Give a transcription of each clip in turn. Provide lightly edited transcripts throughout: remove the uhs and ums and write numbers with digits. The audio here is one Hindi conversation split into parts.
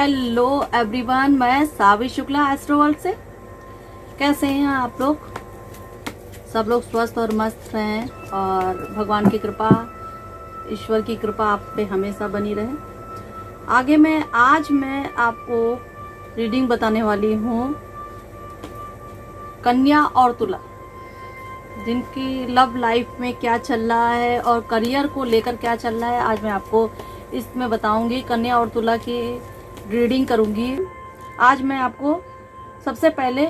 हेलो एवरीवन, मैं सावी शुक्ला एस्ट्रो वर्ल्ड से। कैसे हैं आप लोग? सब लोग स्वस्थ और मस्त रहें और भगवान की कृपा, ईश्वर की कृपा आप पे हमेशा बनी रहे। आज मैं आपको रीडिंग बताने वाली हूँ कन्या और तुला, जिनकी लव लाइफ में क्या चल रहा है और करियर को लेकर क्या चल रहा है। आज मैं आपको इसमें बताऊंगी, कन्या और तुला की रीडिंग करूंगी। आज मैं आपको सबसे पहले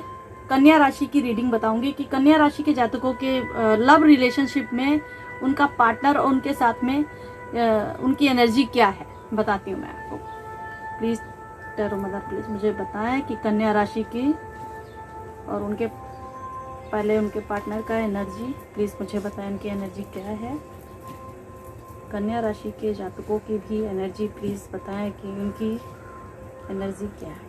कन्या राशि की रीडिंग बताऊंगी कि कन्या राशि के जातकों के लव रिलेशनशिप में उनका पार्टनर और उनके साथ में उनकी एनर्जी क्या है, बताती हूँ मैं आपको। प्लीज़ टैरो मदर, प्लीज़ मुझे बताएं कि कन्या राशि की और उनके पहले उनके पार्टनर का एनर्जी, प्लीज़ मुझे बताएं उनकी एनर्जी क्या है। कन्या राशि के जातकों की भी एनर्जी प्लीज़ बताएं कि उनकी एनर्जी क्या है।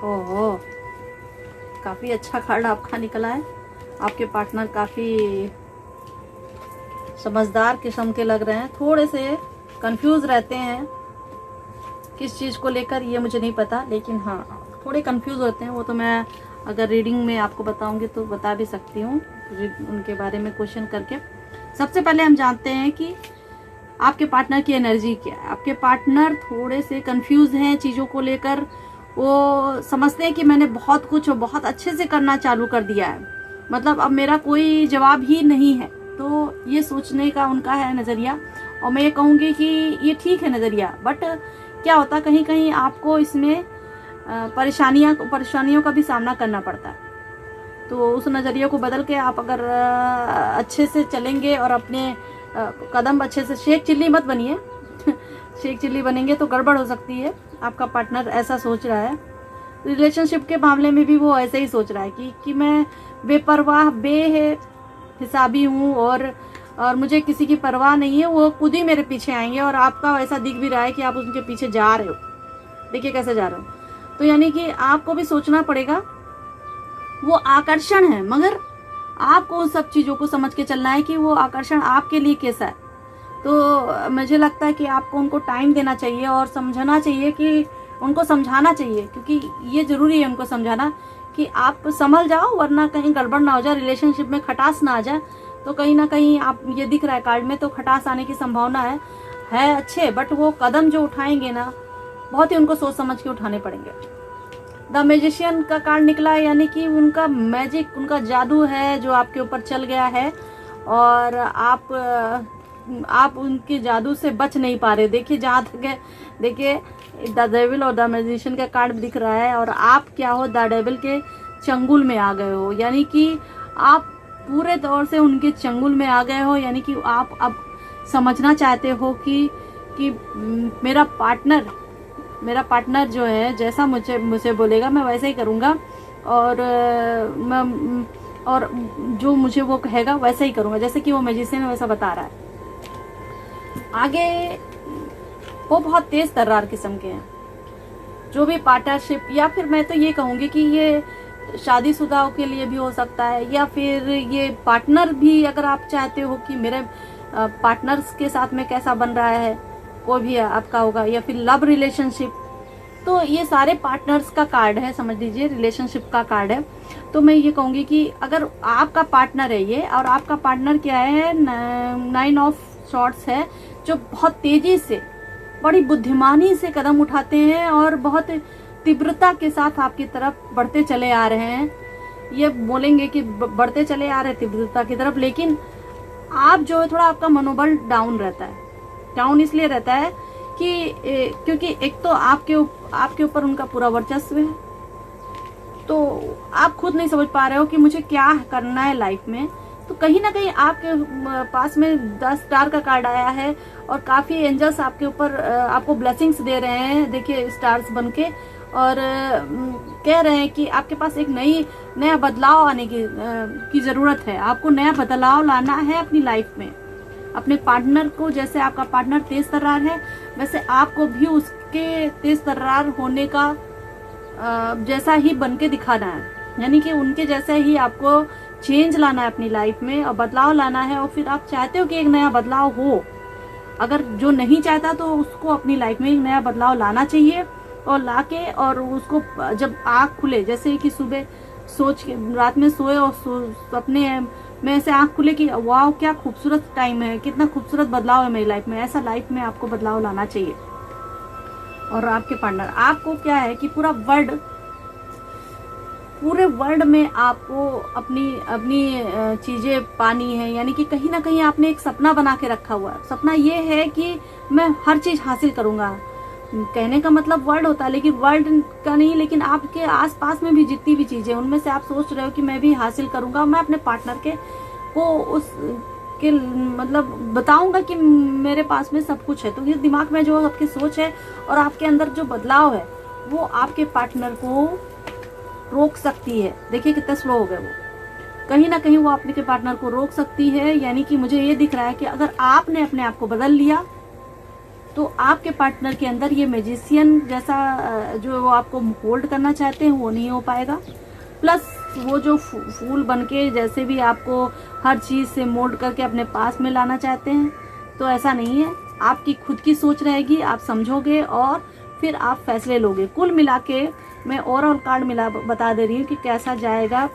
ओहो, काफ़ी अच्छा कार्ड आपका निकला है। आपके पार्टनर काफ़ी समझदार किस्म के लग रहे हैं, थोड़े से कंफ्यूज रहते हैं किस चीज़ को लेकर, ये मुझे नहीं पता, लेकिन हाँ थोड़े कंफ्यूज होते हैं। वो तो मैं अगर रीडिंग में आपको बताऊंगी तो बता भी सकती हूँ उनके बारे में क्वेश्चन करके। सबसे पहले हम जानते हैं कि आपके पार्टनर की एनर्जी क्या है। आपके पार्टनर थोड़े से कंफ्यूज हैं चीज़ों को लेकर। वो समझते हैं कि मैंने बहुत कुछ बहुत अच्छे से करना चालू कर दिया है, मतलब अब मेरा कोई जवाब ही नहीं है। तो ये सोचने का उनका है नज़रिया, और मैं ये कहूँगी कि ये ठीक है नज़रिया। बट क्या होता, कहीं कहीं आपको इसमें परेशानियों का भी सामना करना पड़ता है। तो उस नज़रिए को बदल के आप अगर अच्छे से चलेंगे और अपने कदम अच्छे से, शेख चिल्ली मत बनिए शेख चिल्ली बनेंगे तो गड़बड़ हो सकती है। आपका पार्टनर ऐसा सोच रहा है। रिलेशनशिप के मामले में भी वो ऐसे ही सोच रहा है कि मैं बेपरवाह हिसाबी हूँ और मुझे किसी की परवाह नहीं है। वो खुद ही मेरे पीछे आएंगे और आपका ऐसा दिख भी रहा है कि आप उनके पीछे जा रहे हो। देखिए कैसे जा रहे हो। तो यानी कि आपको भी सोचना पड़ेगा। वो आकर्षण है, मगर आपको उन सब चीज़ों को समझ के चलना है कि वो आकर्षण आपके लिए कैसा है। तो मुझे लगता है कि आपको उनको टाइम देना चाहिए और समझना चाहिए, कि उनको समझाना चाहिए, क्योंकि ये ज़रूरी है उनको समझाना कि आप संभल जाओ, वरना कहीं गड़बड़ ना हो जाए, रिलेशनशिप में खटास ना आ जाए। तो कहीं ना कहीं आप, ये दिख रहा है कार्ड में, तो खटास आने की संभावना है अच्छे। बट वो कदम जो उठाएंगे ना, बहुत ही उनको सोच समझ के उठाने पड़ेंगे। द मैजिशियन का कार्ड निकला है, यानी कि उनका मैजिक, उनका जादू है जो आपके ऊपर चल गया है और आप उनके जादू से बच नहीं पा रहे। देखिए जहाँ तक है, देखिए द डेविल और द मैजिशियन का कार्ड दिख रहा है और आप क्या हो, द डेविल के चंगुल में आ गए हो। यानी कि आप पूरे तौर से उनके चंगुल में आ गए हो। यानी कि आप अब समझना चाहते हो कि मेरा पार्टनर जो है, जैसा मुझे बोलेगा मैं वैसे ही करूँगा, और जो मुझे वो कहेगा वैसे ही करूँगा, जैसे कि वो मैजिशियन वैसा बता रहा है। आगे वो बहुत तेज तर्रार किस्म के हैं। जो भी पार्टनरशिप, या फिर मैं तो ये कहूँगी कि ये शादीशुदाओं के लिए भी हो सकता है, या फिर ये पार्टनर भी, अगर आप चाहते हो कि मेरे पार्टनर्स के साथ में कैसा बन रहा है, कोई भी आपका होगा, या फिर लव रिलेशनशिप। तो ये सारे पार्टनर्स का कार्ड है, समझ लीजिए रिलेशनशिप का कार्ड है। तो मैं ये कहूँगी कि अगर आपका पार्टनर है ये, और आपका पार्टनर क्या है, 9 ऑफ शॉर्ट्स है, जो बहुत तेजी से, बड़ी बुद्धिमानी से कदम उठाते हैं और बहुत तीव्रता के साथ आपकी तरफ बढ़ते चले आ रहे हैं। ये बोलेंगे कि बढ़ते चले आ रहे हैं तीव्रता की तरफ, लेकिन आप जो है, थोड़ा आपका मनोबल डाउन रहता है। डाउन इसलिए रहता है कि क्योंकि एक तो आपके ऊपर उनका पूरा वर्चस्व है। तो आप खुद नहीं समझ पा रहे हो कि मुझे क्या करना है लाइफ में। तो कहीं ना कहीं आपके पास में 10 स्टार का कार्ड आया है और काफ़ी एंजल्स आपके ऊपर आपको ब्लेसिंग्स दे रहे हैं। देखिए स्टार्स बन के, और कह रहे हैं कि आपके पास एक नया बदलाव आने की ज़रूरत है। आपको नया बदलाव लाना है अपनी लाइफ में। अपने पार्टनर को, जैसे आपका पार्टनर तेज तर्रार है, वैसे आपको भी उसके तेज तर्रार होने का जैसा ही बन के दिखाना है। यानी कि उनके जैसे ही आपको चेंज लाना है अपनी लाइफ में और बदलाव लाना है, और फिर आप चाहते हो कि एक नया बदलाव हो। अगर जो नहीं चाहता तो उसको अपनी लाइफ में एक नया बदलाव लाना चाहिए, और लाके और उसको जब आँख खुले, जैसे कि सुबह सोच के रात में सोए और सपने में से आँख खुले कि वाह क्या खूबसूरत टाइम है, कितना खूबसूरत बदलाव है मेरी लाइफ में, ऐसा लाइफ में आपको बदलाव लाना चाहिए। और आपके पार्टनर, आपको क्या है कि पूरे वर्ल्ड में आपको अपनी चीजें पानी है, यानी कि कहीं ना कहीं आपने एक सपना बना के रखा हुआ है। सपना ये है कि मैं हर चीज हासिल करूंगा, कहने का मतलब वर्ल्ड होता है, लेकिन वर्ल्ड का नहीं, लेकिन आपके आसपास में भी जितनी भी चीजें उनमें से आप सोच रहे हो कि मैं भी हासिल करूंगा, मैं अपने पार्टनर को उसके मतलब बताऊंगा कि मेरे पास में सब कुछ है। तो ये दिमाग में जो आपकी सोच है और आपके अंदर जो बदलाव है वो आपके पार्टनर को रोक सकती है। देखिए कितना स्लो हो गया वो, कहीं ना कहीं वो आपके पार्टनर को रोक सकती है। यानी कि मुझे ये दिख रहा है कि अगर आपने अपने आप को बदल लिया तो आपके पार्टनर के अंदर ये मैजिशियन जैसा जो वो आपको होल्ड करना चाहते हैं वो नहीं हो पाएगा। प्लस वो जो फूल बनके जैसे भी आपको हर चीज से मोल्ड करके अपने पास में लाना चाहते हैं, तो ऐसा नहीं है। आपकी खुद की सोच रहेगी, आप समझोगे और फिर आप फैसले लोगे। कुल मिला के मैं ओवरऑल कार्ड बता दे रही हूँ कि कैसा जाएगा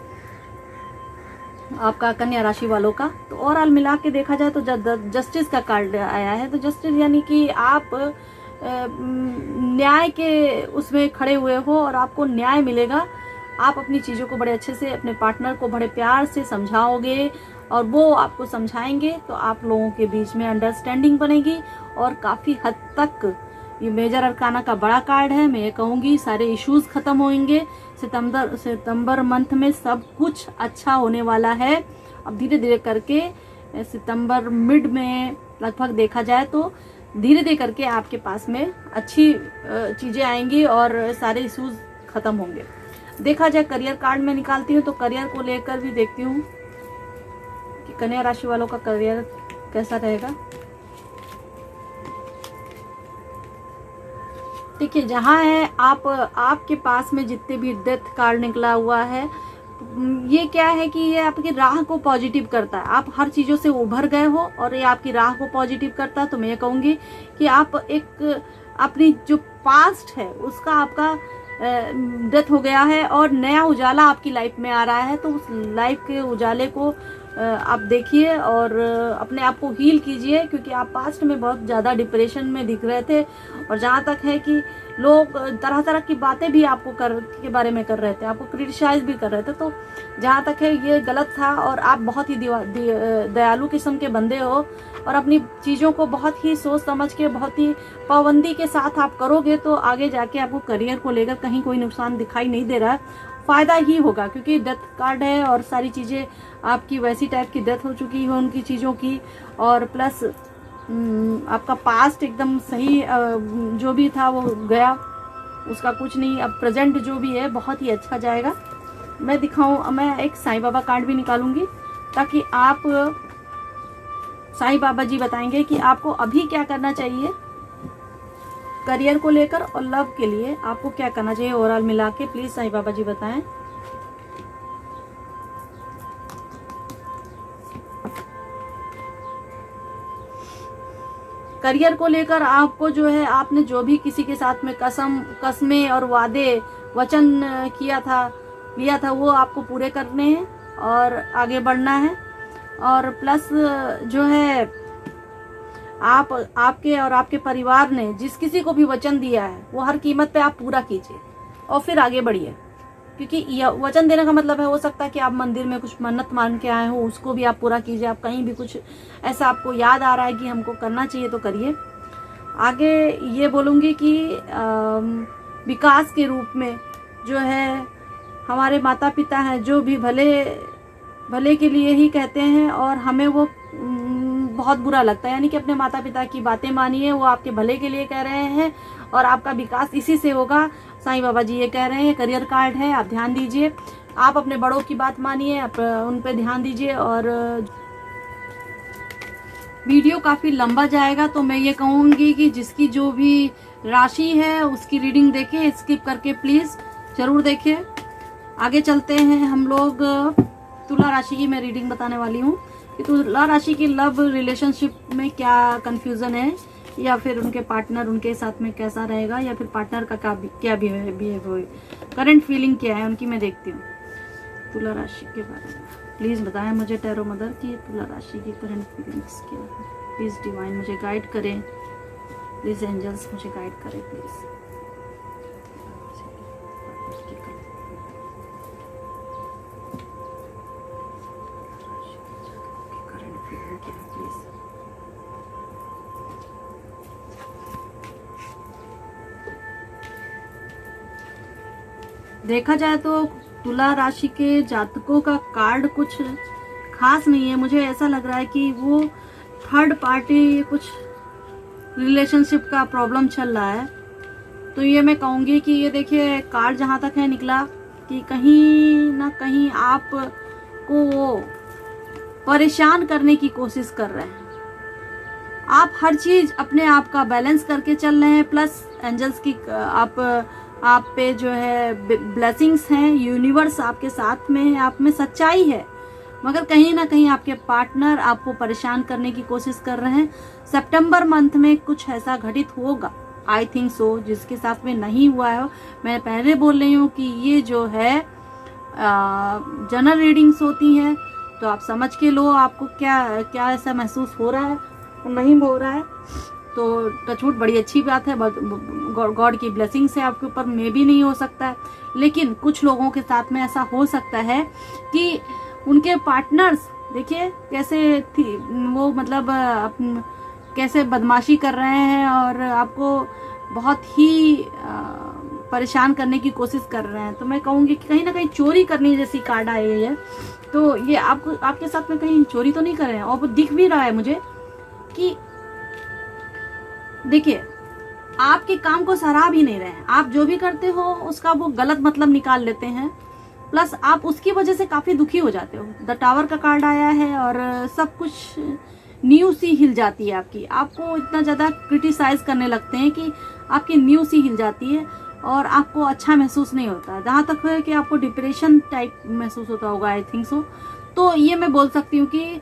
आपका कन्या राशि वालों का। तो ओवरऑल मिला के देखा जाए तो जस्टिस का कार्ड आया है। तो जस्टिस यानी कि आप न्याय के उसमें खड़े हुए हो और आपको न्याय मिलेगा। आप अपनी चीजों को बड़े अच्छे से अपने पार्टनर को बड़े प्यार से समझाओगे और वो आपको समझाएंगे, तो आप लोगों के बीच में अंडरस्टैंडिंग बनेगी और काफी हद तक ये मेजर अरकाना का बड़ा कार्ड है। मैं ये कहूंगी सारे इश्यूज खत्म होंगे। सितंबर मंथ में सब कुछ अच्छा होने वाला है। अब धीरे धीरे करके सितंबर मिड में लगभग देखा जाए तो धीरे धीरे करके आपके पास में अच्छी चीजें आएंगी और सारे इश्यूज खत्म होंगे। देखा जाए करियर कार्ड में निकालती हूँ तो करियर को लेकर भी देखती हूँ कि कन्या राशि वालों का करियर कैसा रहेगा। देखिए जहाँ है आपके पास में जितने भी डेथ कार्ड निकला हुआ है, ये क्या है कि ये आपकी राह को पॉजिटिव करता है। आप हर चीजों से उभर गए हो और ये आपकी राह को पॉजिटिव करता है। तो मैं ये कहूंगी कि आप एक अपनी जो पास्ट है उसका आपका डेथ हो गया है और नया उजाला आपकी लाइफ में आ रहा है। तो उस लाइफ के उजाले को आप देखिए और अपने आप को हील कीजिए, क्योंकि आप पास्ट में बहुत ज़्यादा डिप्रेशन में दिख रहे थे। और जहाँ तक है कि लोग तरह तरह की बातें भी आपको के बारे में कर रहे थे, आपको क्रिटिसाइज भी कर रहे थे। तो जहाँ तक है ये गलत था और आप बहुत ही दयालु किस्म के बंदे हो और अपनी चीज़ों को बहुत ही सोच समझ के बहुत ही पाबंदी के साथ आप करोगे तो आगे जाके आपको करियर को लेकर कहीं कोई नुकसान दिखाई नहीं दे रहा है, फायदा ही होगा। क्योंकि डेथ कार्ड है और सारी चीज़ें आपकी वैसी टाइप की डेथ हो चुकी है उनकी चीज़ों की, और प्लस आपका पास्ट एकदम सही जो भी था वो गया, उसका कुछ नहीं। अब प्रेजेंट जो भी है बहुत ही अच्छा जाएगा। मैं एक साईं बाबा कार्ड भी निकालूंगी ताकि आप साईं बाबा जी बताएंगे कि आपको अभी क्या करना चाहिए करियर को लेकर और लव के लिए आपको क्या करना चाहिए। ओवरऑल मिला के प्लीज साईं बाबा जी बताएं। करियर को लेकर आपको जो है, आपने जो भी किसी के साथ में कसमें और वादे वचन लिया था वो आपको पूरे करने हैं और आगे बढ़ना है। और प्लस जो है आपके और आपके परिवार ने जिस किसी को भी वचन दिया है वो हर कीमत पे आप पूरा कीजिए और फिर आगे बढ़िए। क्योंकि यह वचन देने का मतलब है, हो सकता है कि आप मंदिर में कुछ मन्नत मान के आए हो, उसको भी आप पूरा कीजिए। आप कहीं भी कुछ ऐसा आपको याद आ रहा है कि हमको करना चाहिए तो करिए। आगे ये बोलूँगी कि विकास के रूप में जो है हमारे माता पिता हैं जो भी भले के लिए ही कहते हैं और हमें वो बहुत बुरा लगता है। यानी कि अपने माता पिता की बातें मानिए, वो आपके भले के लिए कह रहे हैं और आपका विकास इसी से होगा। साईं बाबा जी ये कह रहे हैं। करियर कार्ड है, आप ध्यान दीजिए, आप अपने बड़ों की बात मानिए, आप उन पे ध्यान दीजिए। और वीडियो काफ़ी लंबा जाएगा तो मैं ये कहूँगी कि जिसकी जो भी राशि है उसकी रीडिंग देखें, स्किप करके प्लीज़ ज़रूर देखें। आगे चलते हैं हम लोग तुला राशि की मैं रीडिंग बताने वाली हूँ कि तुला राशि की लव रिलेशनशिप में क्या कंफ्यूजन है, या फिर उनके पार्टनर उनके साथ में कैसा रहेगा, या फिर पार्टनर का क्या बिहेव होगा, करंट फीलिंग क्या है उनकी। मैं देखती हूँ तुला राशि के बारे में। प्लीज़ बताएं मुझे टैरो मदर की तुला राशि की करंट फीलिंग्स क्या है। प्लीज़ डिवाइन मुझे गाइड करें, प्लीज़ एंजल्स मुझे गाइड करें प्लीज़। देखा जाए तो तुला राशि के जातकों का कार्ड कुछ खास नहीं है। मुझे ऐसा लग रहा है कि वो थर्ड पार्टी कुछ रिलेशनशिप का प्रॉब्लम चल रहा है। तो ये मैं कहूँगी कि ये देखिए कार्ड जहाँ तक है निकला कि कहीं ना कहीं आप को वो परेशान करने की कोशिश कर रहे हैं। आप हर चीज अपने आप का बैलेंस करके चल रहे हैं, प्लस एंजल्स की आप पे जो है ब्लेसिंग्स हैं, यूनिवर्स आपके साथ में है, आप में सच्चाई है, मगर कहीं ना कहीं आपके पार्टनर आपको परेशान करने की कोशिश कर रहे हैं। सितंबर मंथ में कुछ ऐसा घटित होगा, आई थिंक सो, जिसके साथ में नहीं हुआ है। मैं पहले बोल रही हूँ कि ये जो है जनरल रीडिंग्स होती हैं, तो आप समझ के लो आपको क्या क्या ऐसा महसूस हो रहा है, नहीं हो रहा है तो टचवुड बड़ी अच्छी बात है, गॉड की ब्लेसिंग्स है आपके ऊपर। मे भी नहीं हो सकता है, लेकिन कुछ लोगों के साथ में ऐसा हो सकता है कि उनके पार्टनर्स देखिए कैसे थी वो, मतलब कैसे बदमाशी कर रहे हैं और आपको बहुत ही परेशान करने की कोशिश कर रहे हैं। तो मैं कहूँगी कि कहीं ना कहीं चोरी करनी जैसी कार्ड आई है, तो ये आपको आपके साथ में कहीं चोरी तो नहीं कर रहे हैं। और वो दिख भी रहा है मुझे कि देखिए आपके काम को सराह भी नहीं रहे हैं, आप जो भी करते हो उसका वो गलत मतलब निकाल लेते हैं, प्लस आप उसकी वजह से काफी दुखी हो जाते हो। द टावर का कार्ड आया है और सब कुछ न्यू सी हिल जाती है आपकी, आपको इतना ज्यादा क्रिटिसाइज करने लगते हैं कि आपकी न्यू सी हिल जाती है और आपको अच्छा महसूस नहीं होता है। जहां तक है कि आपको डिप्रेशन टाइप महसूस होता होगा, आई थिंक सो। तो ये मैं बोल सकती हूँ कि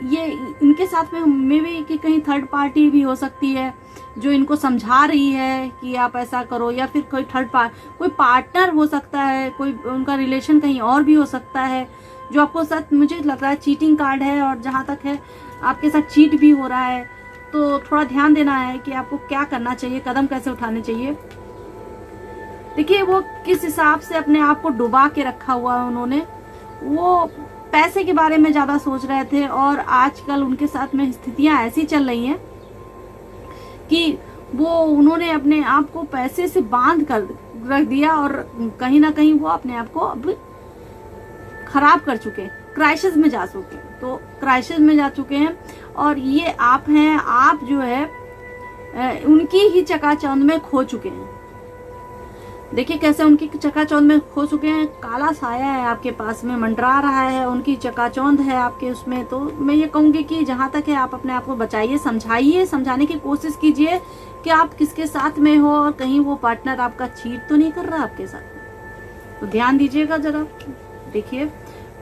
ये इनके साथ में भी कि कहीं थर्ड पार्टी भी हो सकती है जो इनको समझा रही है कि आप ऐसा करो, या फिर कोई कोई पार्टनर हो सकता है, कोई उनका रिलेशन कहीं और भी हो सकता है जो आपको साथ, मुझे लग रहा है चीटिंग कार्ड है और जहां तक है आपके साथ चीट भी हो रहा है। तो थोड़ा ध्यान देना है कि आपको क्या करना चाहिए, कदम कैसे उठाने चाहिए। देखिए वो किस हिसाब से अपने आप को डुबा के रखा हुआ है उन्होंने, वो पैसे के बारे में ज्यादा सोच रहे थे और आजकल उनके साथ में स्थितियां ऐसी चल रही हैं कि वो उन्होंने अपने आप को पैसे से बांध कर रख दिया और कहीं ना कहीं वो अपने आप को अब खराब कर चुके हैं, क्राइसिस में जा चुके हैं। तो क्राइसिस में जा चुके हैं और ये आप हैं, आप जो है उनकी ही चकाचौंध में खो चुके हैं। देखिए कैसे उनकी चकाचौंध में खो चुके हैं, काला साया है आपके पास में मंडरा रहा है, उनकी चकाचौंध है आपके उसमें। तो मैं ये कहूंगी कि जहां तक है आप अपने आप को बचाइए, समझाइए, समझाने की कोशिश कीजिए कि आप किसके साथ में हो और कहीं वो पार्टनर आपका चीट तो नहीं कर रहा आपके साथ। तो ध्यान दीजिएगा जरा, देखिए।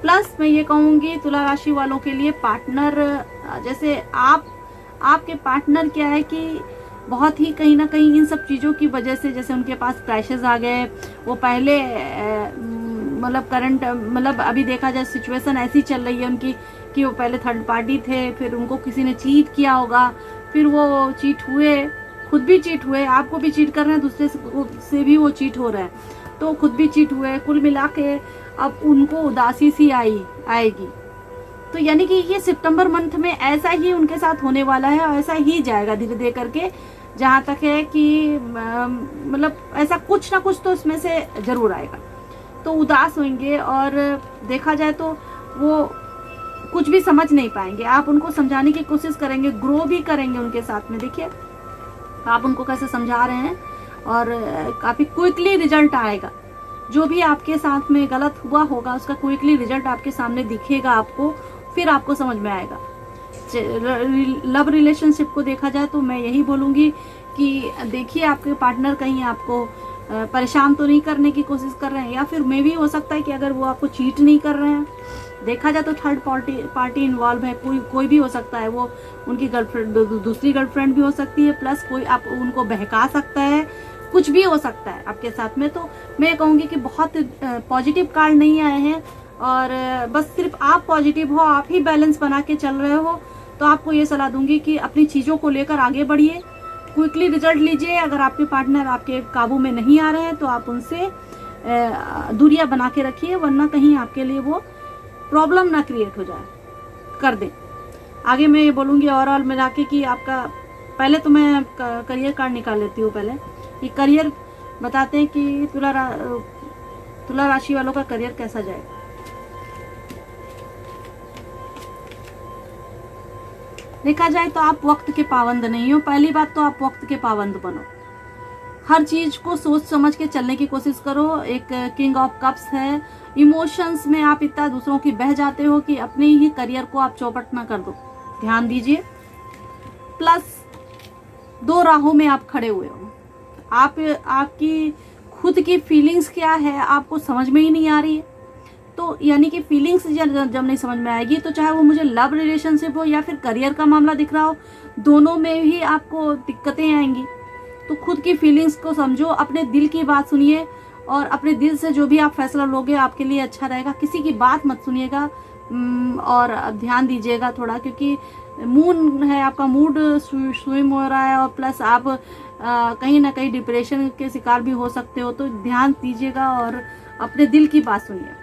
प्लस मैं ये कहूंगी तुला राशि वालों के लिए पार्टनर, जैसे आपके पार्टनर क्या है कि बहुत ही कहीं ना कहीं इन सब चीज़ों की वजह से, जैसे उनके पास क्रैशेस आ गए, वो पहले मतलब करंट, मतलब अभी देखा जाए सिचुएशन ऐसी चल रही है उनकी कि वो पहले थर्ड पार्टी थे, फिर उनको किसी ने चीट किया होगा, फिर वो चीट हुए, खुद भी चीट हुए, आपको भी चीट कर रहे हैं, दूसरे से भी वो चीट हो रहा है, तो खुद भी चीट हुए। कुल मिला के अब उनको उदासी सी आएगी। तो यानी कि ये सितंबर मंथ में ऐसा ही उनके साथ होने वाला है और ऐसा ही जाएगा धीरे धीरे करके, जहां तक है कि मतलब ऐसा कुछ ना कुछ तो इसमें से जरूर आएगा। तो उदास होंगे और देखा जाए तो वो कुछ भी समझ नहीं पाएंगे। आप उनको समझाने की कोशिश करेंगे, ग्रो भी करेंगे उनके साथ में। देखिए आप उनको कैसे समझा रहे हैं और काफी क्विकली रिजल्ट आएगा। जो भी आपके साथ में गलत हुआ होगा उसका क्विकली रिजल्ट आपके सामने दिखेगा आपको, फिर आपको समझ में आएगा। लव रिलेशनशिप को देखा जाए तो मैं यही बोलूंगी कि देखिए आपके पार्टनर कहीं आपको परेशान तो नहीं करने की कोशिश कर रहे हैं, या फिर मे भी हो सकता है कि अगर वो आपको चीट नहीं कर रहे हैं, देखा जाए तो थर्ड पार्टी इन्वॉल्व है, कोई भी हो सकता है, वो उनकी गर्लफ्रेंड, दूसरी गर्लफ्रेंड भी हो सकती है, प्लस कोई आप उनको बहका सकता है, कुछ भी हो सकता है आपके साथ में। तो मैं कहूँगी कि बहुत पॉजिटिव कार्ड नहीं आए हैं, और बस सिर्फ आप पॉजिटिव हो, आप ही बैलेंस बना के चल रहे हो, तो आपको ये सलाह दूंगी कि अपनी चीज़ों को लेकर आगे बढ़िए, क्विकली रिजल्ट लीजिए। अगर आपके पार्टनर आपके काबू में नहीं आ रहे हैं तो आप उनसे दूरियां बना के रखिए, वरना कहीं आपके लिए वो प्रॉब्लम ना क्रिएट हो जाए, कर दें। आगे मैं ये बोलूँगी ओवरऑल मिला के कि आपका, पहले तो मैं करियर कार्ड निकाल लेती हूँ पहले, कि करियर बताते हैं कि तुला राशि वालों का करियर कैसा जाएगा। देखा जाए तो आप वक्त के पाबंद नहीं हो। पहली बात तो आप वक्त के पाबंद बनो, हर चीज को सोच समझ के चलने की कोशिश करो। एक किंग ऑफ कप्स है, इमोशंस में आप इतना दूसरों की बह जाते हो कि अपने ही करियर को आप चौपट ना कर दो, ध्यान दीजिए। प्लस 2 राहों में आप खड़े हुए हो, आपकी खुद की फीलिंग्स क्या है आपको समझ में ही नहीं आ रही है। तो यानी कि फीलिंग्स जब नहीं समझ में आएगी, तो चाहे वो मुझे लव रिलेशनशिप हो या फिर करियर का मामला दिख रहा हो, दोनों में ही आपको दिक्कतें आएंगी। तो खुद की फीलिंग्स को समझो, अपने दिल की बात सुनिए, और अपने दिल से जो भी आप फैसला लोगे आपके लिए अच्छा रहेगा। किसी की बात मत सुनिएगा, और ध्यान दीजिएगा थोड़ा, क्योंकि मून है, आपका मूड स्विम हो रहा है, और प्लस आप कहीं ना कहीं डिप्रेशन के शिकार भी हो सकते हो। तो ध्यान दीजिएगा और अपने दिल की बात सुनिए।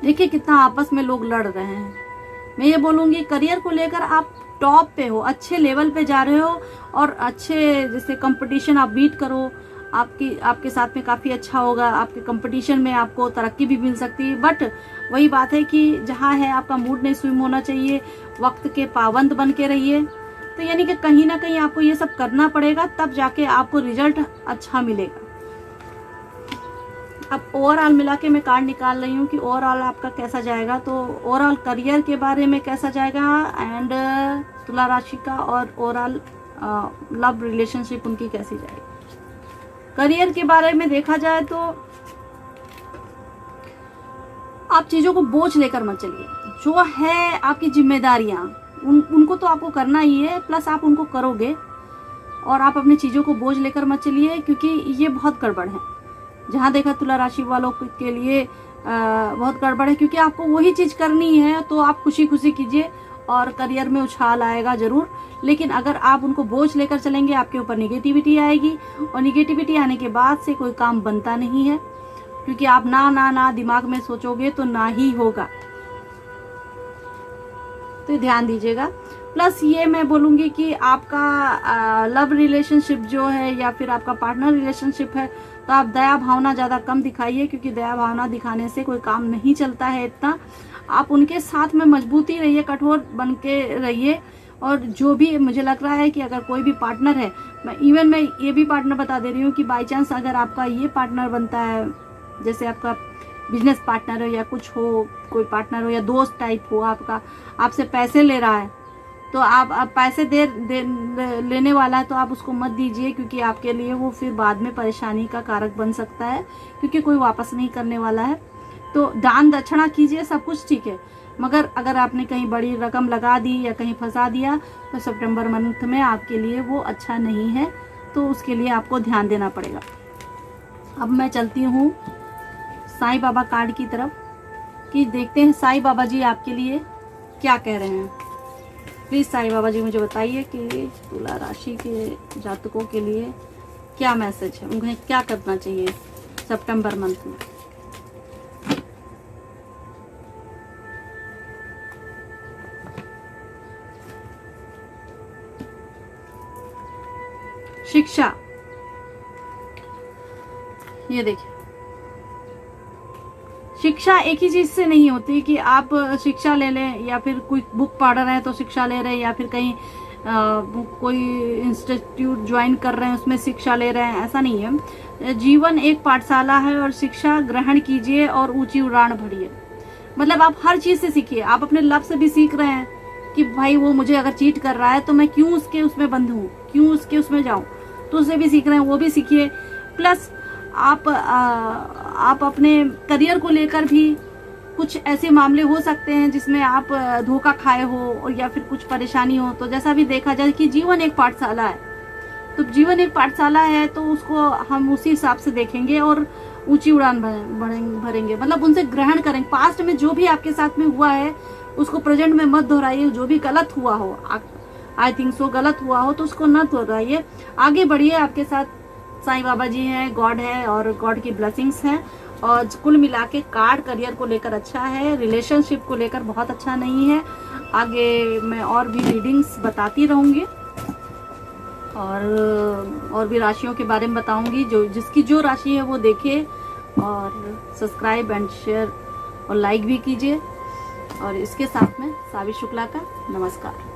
देखिए कितना आपस में लोग लड़ रहे हैं। मैं ये बोलूंगी करियर को लेकर आप टॉप पे हो, अच्छे लेवल पे जा रहे हो, और अच्छे जैसे कंपटीशन आप बीट करो, आपके साथ में काफी अच्छा होगा। आपके कंपटीशन में आपको तरक्की भी मिल सकती है। बट वही बात है कि जहाँ है आपका मूड नहीं स्विम होना चाहिए, वक्त के पाबंद बन के रहिए। तो यानी कि कहीं ना कहीं आपको ये सब करना पड़ेगा, तब जाके आपको रिजल्ट अच्छा मिलेगा। अब ओवरऑल मिला के मैं कार्ड निकाल रही हूँ कि ओवरऑल आपका कैसा जाएगा। तो ओवरऑल करियर के बारे में कैसा जाएगा, एंड तुला राशि का, और ओवरऑल लव रिलेशनशिप उनकी कैसी जाएगी। करियर के बारे में देखा जाए तो आप चीजों को बोझ लेकर मत चलिए। जो है आपकी जिम्मेदारियां, उनको तो आपको करना ही है, प्लस आप उनको करोगे, और आप अपनी चीजों को बोझ लेकर मत चलिए, क्योंकि ये बहुत गड़बड़ है। जहां देखा तुला राशि वालों के लिए बहुत गड़बड़ है, क्योंकि आपको वही चीज करनी है, तो आप खुशी खुशी कीजिए और करियर में उछाल आएगा जरूर। लेकिन अगर आप उनको बोझ लेकर चलेंगे, आपके ऊपर निगेटिविटी आएगी, और निगेटिविटी आने के बाद से कोई काम बनता नहीं है, क्योंकि आप ना दिमाग में सोचोगे तो ना ही होगा। तो ध्यान दीजिएगा। प्लस ये मैं बोलूंगी कि आपका लव रिलेशनशिप जो है, या फिर आपका पार्टनर रिलेशनशिप है, तो आप दया भावना ज्यादा कम दिखाइए, क्योंकि दया भावना दिखाने से कोई काम नहीं चलता है इतना। आप उनके साथ में मजबूती रहिए, कठोर बन के रहिए। और जो भी मुझे लग रहा है कि अगर कोई भी पार्टनर है, मैं ये भी पार्टनर बता दे रही हूँ कि बाई चांस अगर आपका ये पार्टनर बनता है, जैसे आपका बिजनेस पार्टनर हो या कुछ हो, कोई पार्टनर हो या दोस्त टाइप हो आपका, आपसे पैसे ले रहा है, तो आप पैसे लेने वाला है, तो आप उसको मत दीजिए, क्योंकि आपके लिए वो फिर बाद में परेशानी का कारक बन सकता है, क्योंकि कोई वापस नहीं करने वाला है। तो दान दक्षिणा कीजिए, सब कुछ ठीक है, मगर अगर आपने कहीं बड़ी रकम लगा दी या कहीं फंसा दिया, तो सितंबर मंथ में आपके लिए वो अच्छा नहीं है। तो उसके लिए आपको ध्यान देना पड़ेगा। अब मैं चलती हूँ साईं बाबा कार्ड की तरफ, कि देखते हैं साईं बाबा जी आपके लिए क्या कह रहे हैं। प्लीज साईं बाबा जी मुझे बताइए कि तुला राशि के जातकों के लिए क्या मैसेज है, उन्हें क्या करना चाहिए सितंबर मंथ में। शिक्षा, ये देखिए, शिक्षा एक ही चीज से नहीं होती कि आप शिक्षा ले लें, या फिर कोई बुक पढ़ रहे हैं तो शिक्षा ले रहे हैं, या फिर कहीं कोई इंस्टीट्यूट ज्वाइन कर रहे हैं उसमें शिक्षा ले रहे हैं, ऐसा नहीं है। जीवन एक पाठशाला है, और शिक्षा ग्रहण कीजिए और ऊंची उड़ान भरिए। मतलब आप हर चीज से सीखिए। आप अपने लव से भी सीख रहे हैं कि भाई वो मुझे अगर चीट कर रहा है तो मैं क्यों उसके उसमें बंद हूँ, क्यों उसके उसमें जाऊं। तो उससे भी सीख रहे हैं, वो भी सीखिए। प्लस आप अपने करियर को लेकर भी कुछ ऐसे मामले हो सकते हैं जिसमें आप धोखा खाए हो और या फिर कुछ परेशानी हो, तो जैसा भी देखा जाए कि जीवन एक पाठशाला है, तो जीवन एक पाठशाला है तो उसको हम उसी हिसाब से देखेंगे और ऊंची उड़ान भरेंगे, मतलब उनसे ग्रहण करेंगे। पास्ट में जो भी आपके साथ में हुआ है उसको प्रेजेंट में मत दोहराइए। जो भी गलत हुआ हो, आई थिंक सो गलत हुआ हो, तो उसको न दोहराइए, आगे बढ़िए। आपके साथ साईं बाबा जी हैं, गॉड है और गॉड की ब्लेसिंग्स हैं। और कुल मिला के कार्ड करियर को लेकर अच्छा है, रिलेशनशिप को लेकर बहुत अच्छा नहीं है। आगे मैं और भी रीडिंग्स बताती रहूंगी और भी राशियों के बारे में बताऊंगी। जो जिसकी जो राशि है वो देखे और सब्सक्राइब एंड शेयर और लाइक भी कीजिए। और इसके साथ में सावी शुक्ला का नमस्कार।